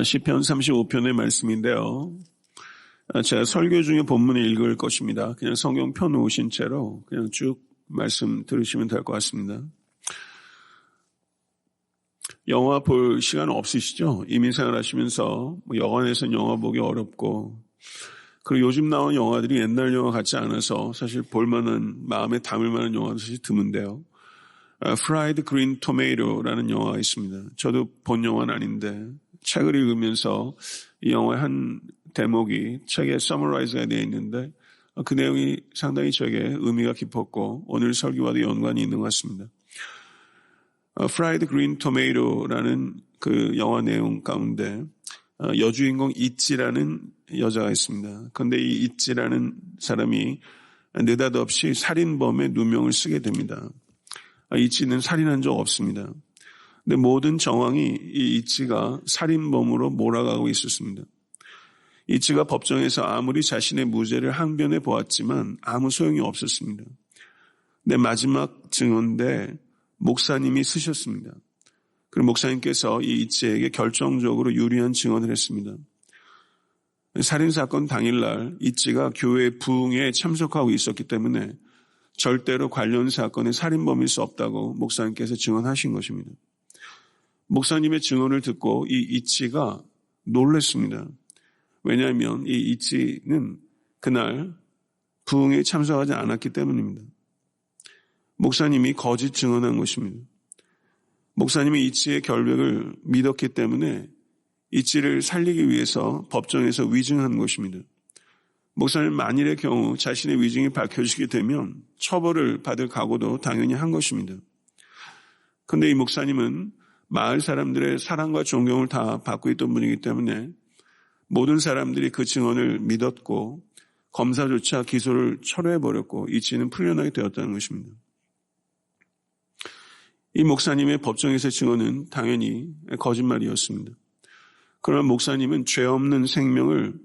시편 35편의 말씀인데요. 제가 설교 중에 본문을 읽을 것입니다. 그냥 성경 펴놓으신 채로 그냥 쭉 말씀 들으시면 될 것 같습니다. 영화 볼 시간 없으시죠? 이민생활 하시면서 여관에서는 영화 보기 어렵고, 그리고 요즘 나온 영화들이 옛날 영화 같지 않아서 사실 볼만한, 마음에 담을 만한 영화도 사실 드문데요. Fried Green Tomato라는 영화가 있습니다. 저도 본 영화는 아닌데 책을 읽으면서 이 영화의 한 대목이 책에 서머라이즈가 되어 있는데 그 내용이 상당히 저에게 의미가 깊었고 오늘 설교와도 연관이 있는 것 같습니다. Fried Green Tomato라는 그 영화 내용 가운데 여주인공 이찌라는 여자가 있습니다. 그런데 이 이찌라는 사람이 느닷없이 살인범의 누명을 쓰게 됩니다. 이찌는 살인한 적 없습니다. 근데 모든 정황이 이 이찌가 살인범으로 몰아가고 있었습니다. 이찌가 법정에서 아무리 자신의 무죄를 항변해 보았지만 아무 소용이 없었습니다. 근데 마지막 증언대 목사님이 쓰셨습니다. 그리고 목사님께서 이 이찌에게 결정적으로 유리한 증언을 했습니다. 살인사건 당일날 이찌가 교회 부흥에 참석하고 있었기 때문에 절대로 관련 사건의 살인범일 수 없다고 목사님께서 증언하신 것입니다. 목사님의 증언을 듣고 이 이찌가 놀랐습니다. 왜냐하면 이 이찌는 그날 부흥에 참석하지 않았기 때문입니다. 목사님이 거짓 증언한 것입니다. 목사님이 이찌의 결백을 믿었기 때문에 이찌를 살리기 위해서 법정에서 위증한 것입니다. 목사님 만일의 경우 자신의 위증이 밝혀지게 되면 처벌을 받을 각오도 당연히 한 것입니다. 그런데 이 목사님은 마을 사람들의 사랑과 존경을 다 받고 있던 분이기 때문에 모든 사람들이 그 증언을 믿었고 검사조차 기소를 철회해버렸고 이찌는 풀려나게 되었다는 것입니다. 이 목사님의 법정에서의 증언은 당연히 거짓말이었습니다. 그러나 목사님은 죄 없는 생명을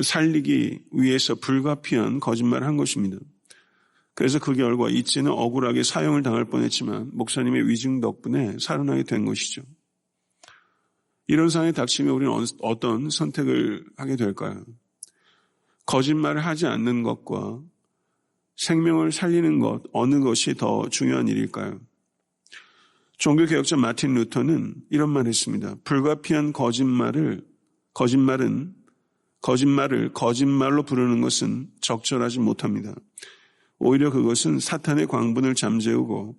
살리기 위해서 불가피한 거짓말을 한 것입니다. 그래서 그 결과 이찌는 억울하게 사형을 당할 뻔했지만 목사님의 위증 덕분에 살아나게 된 것이죠. 이런 상황에 닥치면 우리는 어떤 선택을 하게 될까요? 거짓말을 하지 않는 것과 생명을 살리는 것, 어느 것이 더 중요한 일일까요? 종교개혁자 마틴 루터는 이런 말을 했습니다. 불가피한 거짓말을 거짓말로 부르는 것은 적절하지 못합니다. 오히려 그것은 사탄의 광분을 잠재우고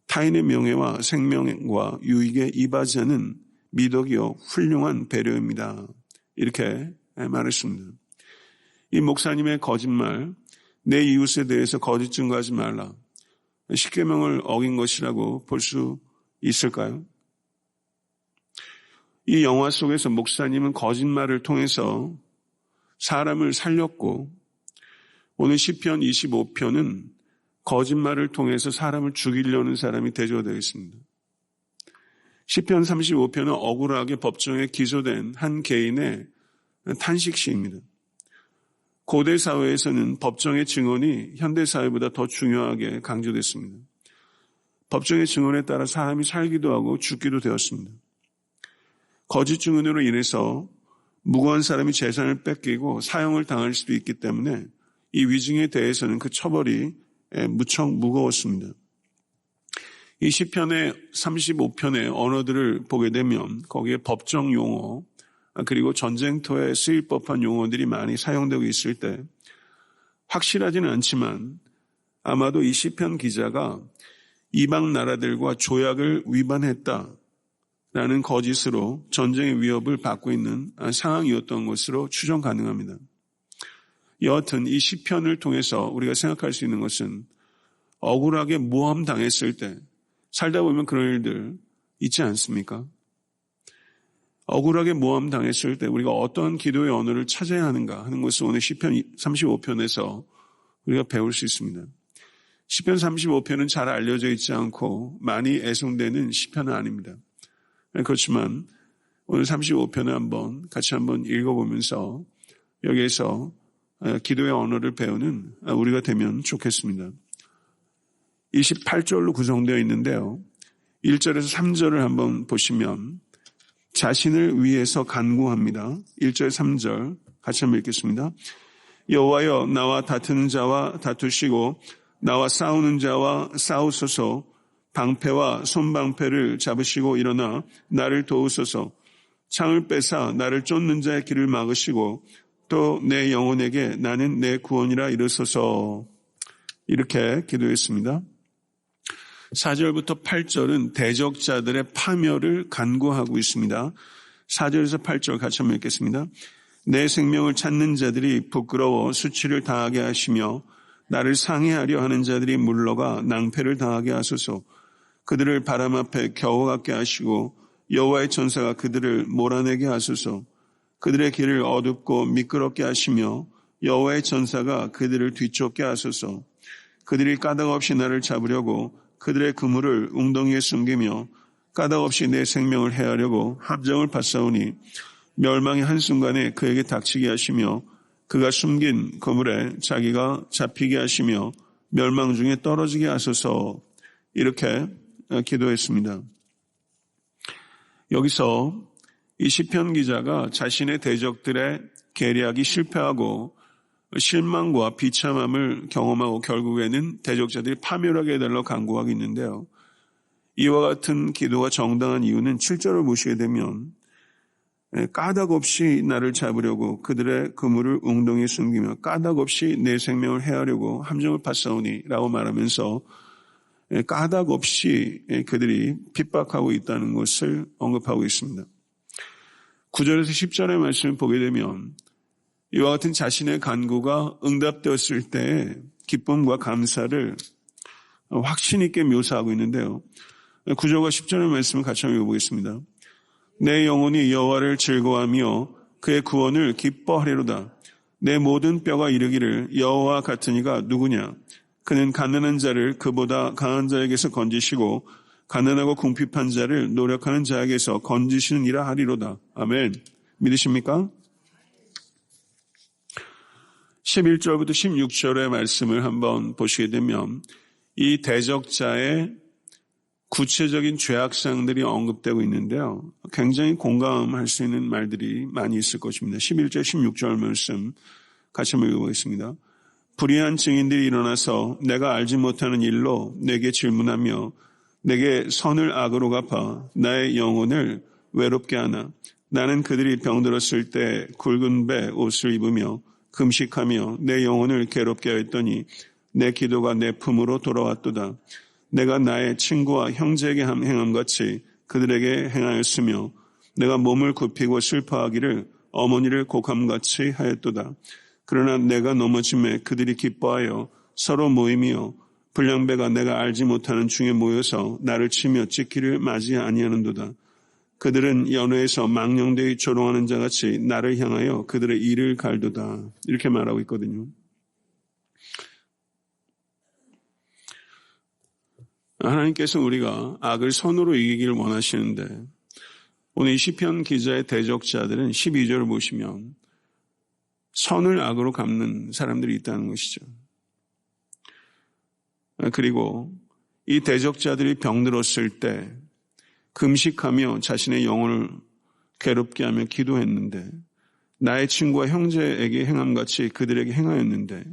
타인의 명예와 생명과 유익에 이바지하는 미덕이요 훌륭한 배려입니다. 이렇게 말했습니다. 이 목사님의 거짓말, 내 이웃에 대해서 거짓 증거하지 말라. 십계명을 어긴 것이라고 볼 수 있을까요? 이 영화 속에서 목사님은 거짓말을 통해서 사람을 살렸고 오늘 시편 25편은 거짓말을 통해서 사람을 죽이려는 사람이 대조되어 있습니다. 시편 35편은 억울하게 법정에 기소된 한 개인의 탄식시입니다. 고대 사회에서는 법정의 증언이 현대 사회보다 더 중요하게 강조됐습니다. 법정의 증언에 따라 사람이 살기도 하고 죽기도 되었습니다. 거짓 증언으로 인해서 무고한 사람이 재산을 뺏기고 사형을 당할 수도 있기 때문에 이 위증에 대해서는 그 처벌이 무척 무거웠습니다. 이 시편의 35편의 언어들을 보게 되면 거기에 법정 용어 그리고 전쟁터에 쓰일 법한 용어들이 많이 사용되고 있을 때 확실하지는 않지만 아마도 이 시편 기자가 이방 나라들과 조약을 위반했다라는 거짓으로 전쟁의 위협을 받고 있는 상황이었던 것으로 추정 가능합니다. 여하튼 이 시편을 통해서 우리가 생각할 수 있는 것은 억울하게 모함당했을 때 살다 보면 그런 일들 있지 않습니까? 억울하게 모함당했을 때 우리가 어떤 기도의 언어를 찾아야 하는가 하는 것을 오늘 시편 35편에서 우리가 배울 수 있습니다. 시편 35편은 잘 알려져 있지 않고 많이 애송되는 시편은 아닙니다. 그렇지만 오늘 35편을 같이 한번 읽어보면서 여기에서 기도의 언어를 배우는 우리가 되면 좋겠습니다. 28절로 구성되어 있는데요. 1절에서 3절을 한번 보시면 자신을 위해서 간구합니다. 1절 3절 같이 한번 읽겠습니다. 여호와여 나와 다투는 자와 다투시고 나와 싸우는 자와 싸우소서. 방패와 손방패를 잡으시고 일어나 나를 도우소서. 창을 빼사 나를 쫓는 자의 길을 막으시고 또 내 영혼에게 나는 내 구원이라 이르소서. 이렇게 기도했습니다. 4절부터 8절은 대적자들의 파멸을 간구하고 있습니다. 4절에서 8절 같이 한번 읽겠습니다. 내 생명을 찾는 자들이 부끄러워 수치를 당하게 하시며 나를 상해하려 하는 자들이 물러가 낭패를 당하게 하소서. 그들을 바람 앞에 겨워갖게 하시고 여호와의 천사가 그들을 몰아내게 하소서. 그들의 길을 어둡고 미끄럽게 하시며 여호와의 천사가 그들을 뒤쫓게 하소서. 그들이 까닭없이 나를 잡으려고 그들의 그물을 웅덩이에 숨기며 까닭없이 내 생명을 해하려고 함정을 파싸우니 멸망의 한순간에 그에게 닥치게 하시며 그가 숨긴 그물에 자기가 잡히게 하시며 멸망 중에 떨어지게 하소서. 이렇게 기도했습니다. 여기서 이 시편 기자가 자신의 대적들의 계략이 실패하고 실망과 비참함을 경험하고 결국에는 대적자들이 파멸하게 해달라고 간구하고 있는데요. 이와 같은 기도가 정당한 이유는 7절을 보시게 되면 까닭 없이 나를 잡으려고 그들의 그물을 웅덩이에 숨기며 까닭 없이 내 생명을 해하려고 함정을 파싸우니 라고 말하면서 까닭 없이 그들이 핍박하고 있다는 것을 언급하고 있습니다. 9절에서 10절의 말씀을 보게 되면 이와 같은 자신의 간구가 응답되었을 때 기쁨과 감사를 확신 있게 묘사하고 있는데요. 9절과 10절의 말씀을 같이 한번 읽어보겠습니다. 내 영혼이 여호와를 즐거워하며 그의 구원을 기뻐하리로다. 내 모든 뼈가 이르기를 여호와 같은 이가 누구냐. 그는 가난한 자를 그보다 강한 자에게서 건지시고 가난하고 궁핍한 자를 노력하는 자에게서 건지시는 이라 하리로다. 아멘. 믿으십니까? 11절부터 16절의 말씀을 한번 보시게 되면 이 대적자의 구체적인 죄악사항들이 언급되고 있는데요. 굉장히 공감할 수 있는 말들이 많이 있을 것입니다. 11절, 16절 말씀 같이 한번 읽어보겠습니다. 불의한 증인들이 일어나서 내가 알지 못하는 일로 내게 질문하며 내게 선을 악으로 갚아 나의 영혼을 외롭게 하나. 나는 그들이 병들었을 때 굵은 배 옷을 입으며 금식하며 내 영혼을 괴롭게 하였더니 내 기도가 내 품으로 돌아왔도다. 내가 나의 친구와 형제에게 행함같이 그들에게 행하였으며 내가 몸을 굽히고 슬퍼하기를 어머니를 곡함같이 하였도다. 그러나 내가 넘어짐에 그들이 기뻐하여 서로 모이며 불량배가 내가 알지 못하는 중에 모여서 나를 치며 찢기를 맞이 아니하는도다. 그들은 연회에서 망령되이 조롱하는 자같이 나를 향하여 그들의 이를 갈도다. 이렇게 말하고 있거든요. 하나님께서 우리가 악을 선으로 이기기를 원하시는데 오늘 이 시편 기자의 대적자들은 12절을 보시면 선을 악으로 갚는 사람들이 있다는 것이죠. 그리고 이 대적자들이 병들었을 때 금식하며 자신의 영혼을 괴롭게 하며 기도했는데 나의 친구와 형제에게 행함같이 그들에게 행하였는데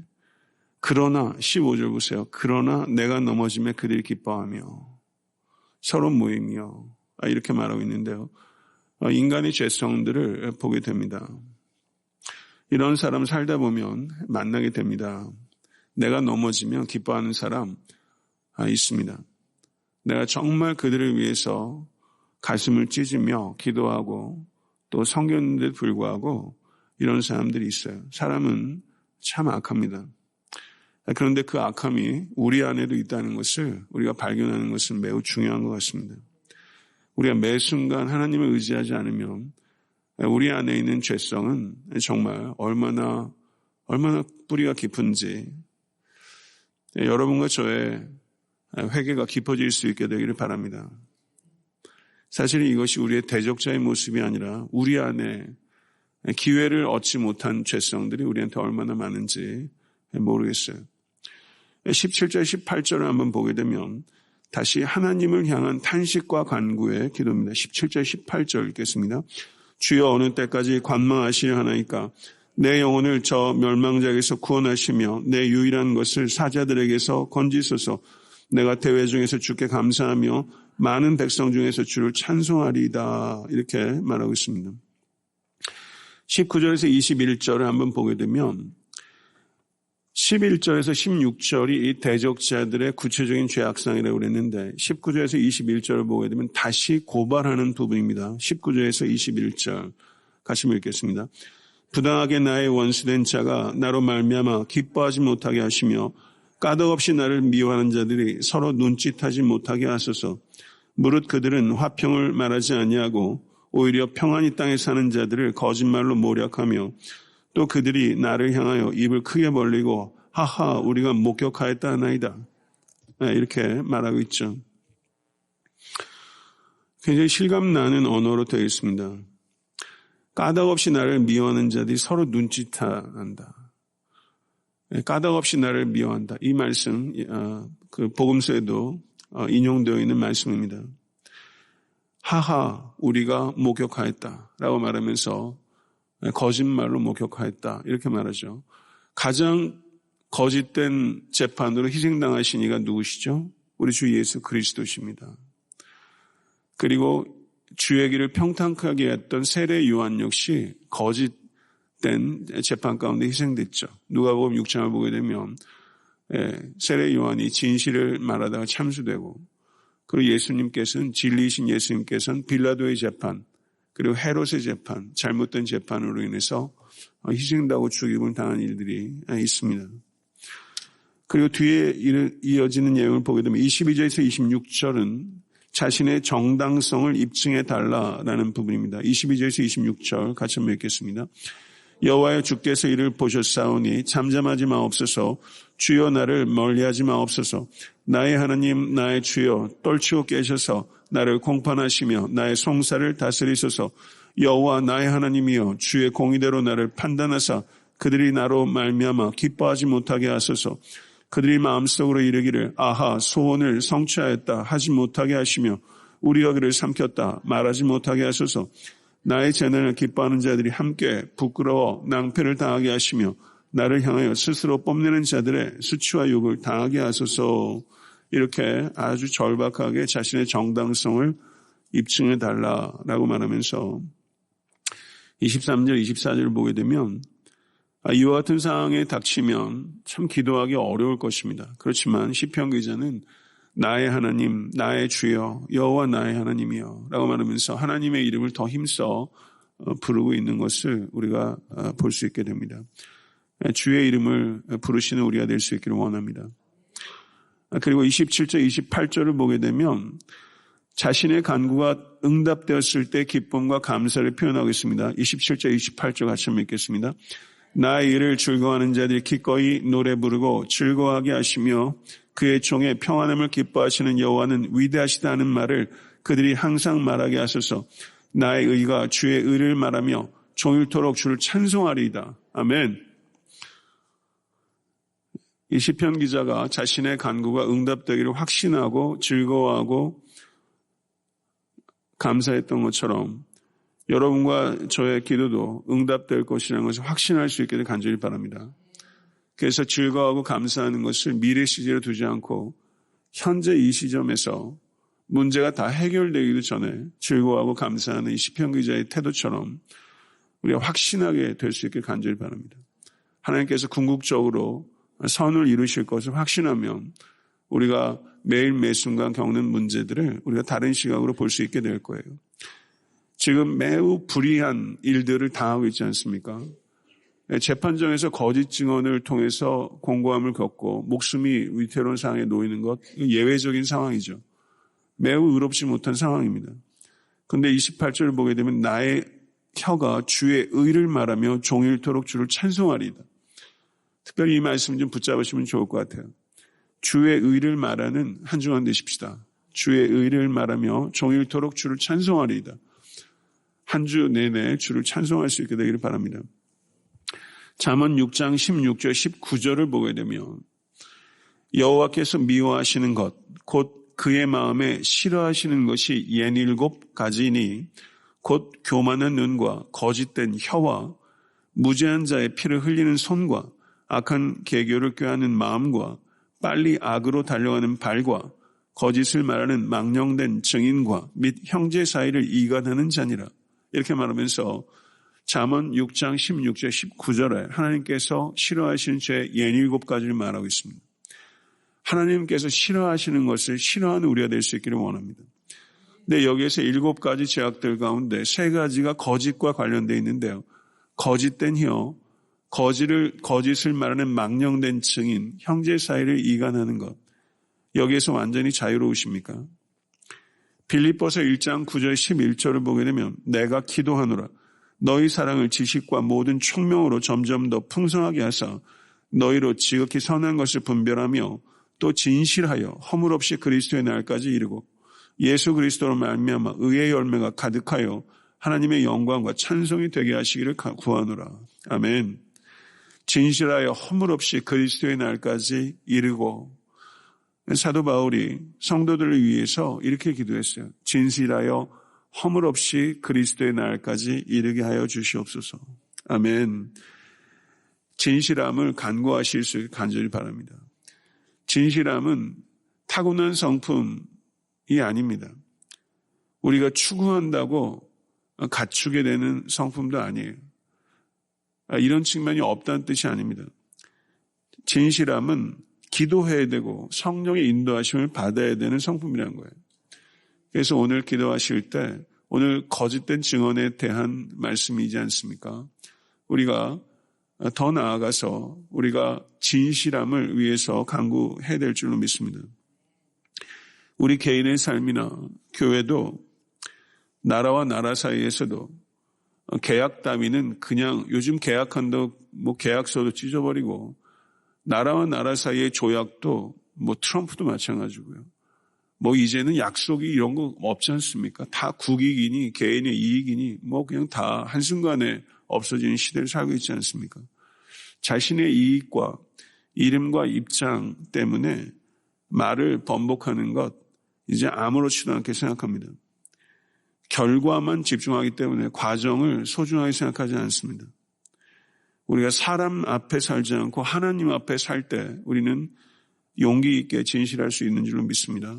그러나 15절 보세요. 그러나 내가 넘어짐에 그들이 기뻐하며 서로 모이며 이렇게 말하고 있는데요. 인간의 죄성들을 보게 됩니다. 이런 사람 살다 보면 만나게 됩니다. 내가 넘어지면 기뻐하는 사람 있습니다. 내가 정말 그들을 위해서 가슴을 찢으며 기도하고 또 섬겼는데도 불구하고 이런 사람들이 있어요. 사람은 참 악합니다. 그런데 그 악함이 우리 안에도 있다는 것을 우리가 발견하는 것은 매우 중요한 것 같습니다. 우리가 매 순간 하나님을 의지하지 않으면 우리 안에 있는 죄성은 정말 얼마나 뿌리가 깊은지 여러분과 저의 회개가 깊어질 수 있게 되기를 바랍니다. 사실은 이것이 우리의 대적자의 모습이 아니라 우리 안에 기회를 얻지 못한 죄성들이 우리한테 얼마나 많은지 모르겠어요. 17절, 18절을 한번 보게 되면 다시 하나님을 향한 탄식과 간구의 기도입니다. 17절 18절 읽겠습니다. 주여 어느 때까지 관망하시려 하나이까 내 영혼을 저 멸망자에게서 구원하시며 내 유일한 것을 사자들에게서 건지소서. 내가 대회 중에서 주께 감사하며 많은 백성 중에서 주를 찬송하리이다. 이렇게 말하고 있습니다. 19절에서 21절을 한번 보게 되면 11절에서 16절이 이 대적자들의 구체적인 죄악상이라고 그랬는데 19절에서 21절을 보게 되면 다시 고발하는 부분입니다. 19절에서 21절 같이 읽겠습니다. 부당하게 나의 원수된 자가 나로 말미암아 기뻐하지 못하게 하시며 까닭없이 나를 미워하는 자들이 서로 눈짓하지 못하게 하소서. 무릇 그들은 화평을 말하지 아니하고 오히려 평안히 땅에 사는 자들을 거짓말로 모략하며 또 그들이 나를 향하여 입을 크게 벌리고 하하 우리가 목격하였다 하나이다. 이렇게 말하고 있죠. 굉장히 실감나는 언어로 되어 있습니다. 까닭없이 나를 미워하는 자들이 서로 눈짓한다. 까닭없이 나를 미워한다. 이 말씀 그 복음서에도 인용되어 있는 말씀입니다. 하하 우리가 목격하였다라고 말하면서 거짓말로 목격하였다 이렇게 말하죠. 가장 거짓된 재판으로 희생당하신 이가 누구시죠? 우리 주 예수 그리스도십니다. 그리고 주의 길을 평탄하게 했던 세례 요한 역시 거짓된 재판 가운데 희생됐죠. 누가복음 6장을 보게 되면 세례 요한이 진실을 말하다가 참수되고 그리고 예수님께서는 진리이신 예수님께서는 빌라도의 재판 그리고 헤롯의 재판, 잘못된 재판으로 인해서 희생당하고 죽임을 당한 일들이 있습니다. 그리고 뒤에 이어지는 내용을 보게 되면 22절에서 26절은 자신의 정당성을 입증해 달라라는 부분입니다. 22절에서 26절 같이 한번 읽겠습니다. 여호와여 주께서 이를 보셨사오니 잠잠하지 마옵소서. 주여 나를 멀리하지 마옵소서. 나의 하나님 나의 주여 떨치고 깨셔서 나를 공판하시며 나의 송사를 다스리소서. 여호와 나의 하나님이여 주의 공의대로 나를 판단하사 그들이 나로 말미암아 기뻐하지 못하게 하소서. 그들이 마음속으로 이르기를 아하 소원을 성취하였다 하지 못하게 하시며 우리가 그를 삼켰다 말하지 못하게 하소서. 나의 재난을 기뻐하는 자들이 함께 부끄러워 낭패를 당하게 하시며 나를 향하여 스스로 뽐내는 자들의 수치와 욕을 당하게 하소서. 이렇게 아주 절박하게 자신의 정당성을 입증해 달라라고 말하면서 23절, 24절을 보게 되면 이와 같은 상황에 닥치면 참 기도하기 어려울 것입니다. 그렇지만 시편 기자는 나의 하나님, 나의 주여, 여호와 나의 하나님이여 라고 말하면서 하나님의 이름을 더 힘써 부르고 있는 것을 우리가 볼 수 있게 됩니다. 주의 이름을 부르시는 우리가 될 수 있기를 원합니다. 그리고 27절, 28절을 보게 되면 자신의 간구가 응답되었을 때 기쁨과 감사를 표현하고 있습니다. 27절, 28절 같이 한번 읽겠습니다. 나의 일을 즐거워하는 자들이 기꺼이 노래 부르고 즐거워하게 하시며 그의 종의 평안함을 기뻐하시는 여호와는 위대하시다는 말을 그들이 항상 말하게 하소서. 나의 의가 주의 의를 말하며 종일토록 주를 찬송하리이다. 아멘. 이 시편 기자가 자신의 간구가 응답되기를 확신하고 즐거워하고 감사했던 것처럼 여러분과 저의 기도도 응답될 것이라는 것을 확신할 수 있기를 간절히 바랍니다. 그래서 즐거워하고 감사하는 것을 미래 시제로 두지 않고 현재 이 시점에서 문제가 다 해결되기도 전에 즐거워하고 감사하는 이 시편 기자의 태도처럼 우리가 확신하게 될 수 있기를 간절히 바랍니다. 하나님께서 궁극적으로 선을 이루실 것을 확신하면 우리가 매일 매순간 겪는 문제들을 우리가 다른 시각으로 볼 수 있게 될 거예요. 지금 매우 불의한 일들을 당하고 있지 않습니까? 재판정에서 거짓 증언을 통해서 공고함을 겪고 목숨이 위태로운 상황에 놓이는 것 예외적인 상황이죠. 매우 의롭지 못한 상황입니다. 그런데 28절을 보게 되면 나의 혀가 주의 의를 말하며 종일토록 주를 찬송하리이다. 특별히 이 말씀 좀 붙잡으시면 좋을 것 같아요. 주의 의를 말하는 한 주간 되십시다. 주의 의를 말하며 종일토록 주를 찬송하리이다. 한 주 내내 주를 찬송할 수 있게 되기를 바랍니다. 잠언 6장 16절 19절을 보게 되면 여호와께서 미워하시는 것 곧 그의 마음에 싫어하시는 것이 67가지이니 곧 교만한 눈과 거짓된 혀와 무죄한 자의 피를 흘리는 손과 악한 계교를 꾀하는 마음과 빨리 악으로 달려가는 발과 거짓을 말하는 망령된 증인과 및 형제 사이를 이간하는 자니라. 이렇게 말하면서 잠언 6장 16절 19절에 하나님께서 싫어하시는 죄 67가지를 말하고 있습니다. 하나님께서 싫어하시는 것을 싫어하는 우리가 될 수 있기를 원합니다. 근데 여기에서 7가지 죄악들 가운데 3가지가 거짓과 관련되어 있는데요. 거짓된 혀, 거짓을 말하는 망령된 증인, 형제 사이를 이간하는 것. 여기에서 완전히 자유로우십니까? 빌립보서 1장 9절 11절을 보게 되면 내가 기도하노라. 너희 사랑을 지식과 모든 총명으로 점점 더 풍성하게 하사 너희로 지극히 선한 것을 분별하며 또 진실하여 허물 없이 그리스도의 날까지 이르고 예수 그리스도로 말미암아 의의 열매가 가득하여 하나님의 영광과 찬송이 되게 하시기를 구하노라. 아멘. 진실하여 허물 없이 그리스도의 날까지 이르고 사도 바울이 성도들을 위해서 이렇게 기도했어요. 진실하여 허물 없이 그리스도의 날까지 이르게 하여 주시옵소서. 아멘. 진실함을 간구하실 수 있게 간절히 바랍니다. 진실함은 타고난 성품이 아닙니다. 우리가 추구한다고 갖추게 되는 성품도 아니에요. 이런 측면이 없다는 뜻이 아닙니다. 진실함은 기도해야 되고 성령의 인도하심을 받아야 되는 성품이라는 거예요. 그래서 오늘 기도하실 때 오늘 거짓된 증언에 대한 말씀이지 않습니까? 우리가 더 나아가서 우리가 진실함을 위해서 간구해야 될 줄로 믿습니다. 우리 개인의 삶이나 교회도 나라와 나라 사이에서도 계약 따위는 그냥 요즘 계약한다고 계약서도 찢어버리고 나라와 나라 사이의 조약도 트럼프도 마찬가지고요. 이제는 약속이 이런 거 없지 않습니까? 다 국익이니 개인의 이익이니 그냥 다 한순간에 없어지는 시대를 살고 있지 않습니까? 자신의 이익과 이름과 입장 때문에 말을 번복하는 것 이제 아무렇지도 않게 생각합니다. 결과만 집중하기 때문에 과정을 소중하게 생각하지 않습니다. 우리가 사람 앞에 살지 않고 하나님 앞에 살 때 우리는 용기 있게 진실할 수 있는 줄로 믿습니다.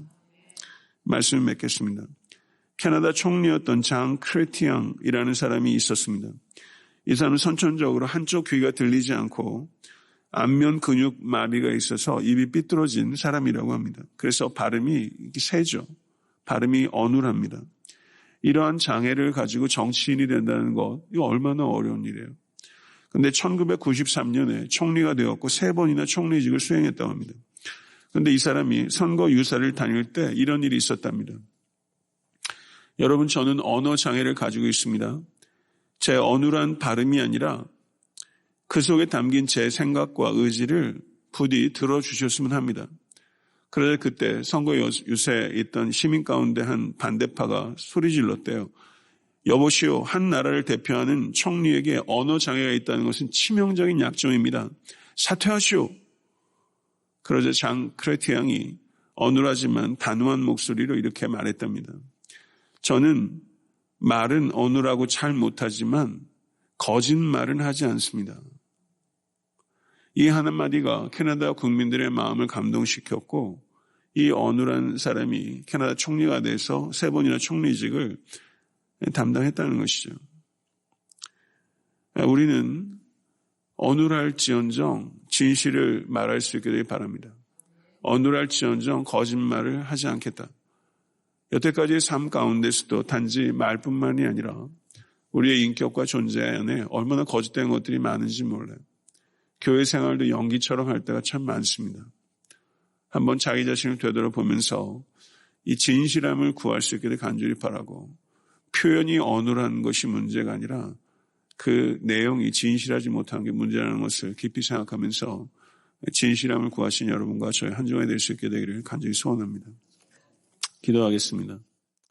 말씀을 맺겠습니다. 캐나다 총리였던 장 크레티앙이라는 사람이 있었습니다. 이 사람은 선천적으로 한쪽 귀가 들리지 않고 안면 근육 마비가 있어서 입이 삐뚤어진 사람이라고 합니다. 그래서 발음이 세죠. 발음이 어눌합니다. 이러한 장애를 가지고 정치인이 된다는 것, 이거 얼마나 어려운 일이에요. 그런데 1993년에 총리가 되었고 3번이나 총리직을 수행했다고 합니다. 그런데 이 사람이 선거 유사를 다닐 때 이런 일이 있었답니다. 여러분, 저는 언어 장애를 가지고 있습니다. 제 어눌한 발음이 아니라 그 속에 담긴 제 생각과 의지를 부디 들어주셨으면 합니다. 그런데 그때 선거 유세에 있던 시민 가운데 한 반대파가 소리 질렀대요. 여보시오, 한 나라를 대표하는 총리에게 언어 장애가 있다는 것은 치명적인 약점입니다. 사퇴하시오. 그러자 장 크레티앙이 어눌하지만 단호한 목소리로 이렇게 말했답니다. 저는 말은 어눌하고 잘 못하지만 거짓말은 하지 않습니다. 이 한마디가 캐나다 국민들의 마음을 감동시켰고 이 어눌한 사람이 캐나다 총리가 돼서 3번이나 총리직을 담당했다는 것이죠. 우리는 어눌할지언정 진실을 말할 수 있게 되길 바랍니다. 어눌할지언정 거짓말을 하지 않겠다. 여태까지의 삶 가운데서도 단지 말뿐만이 아니라 우리의 인격과 존재 안에 얼마나 거짓된 것들이 많은지 몰라요. 교회 생활도 연기처럼 할 때가 참 많습니다. 한번 자기 자신을 되돌아보면서 이 진실함을 구할 수 있기를 간절히 바라고 표현이 어눌한 것이 문제가 아니라 그 내용이 진실하지 못한 게 문제라는 것을 깊이 생각하면서 진실함을 구하신 여러분과 저희 한 주간이 될 수 있게 되기를 간절히 소원합니다. 기도하겠습니다.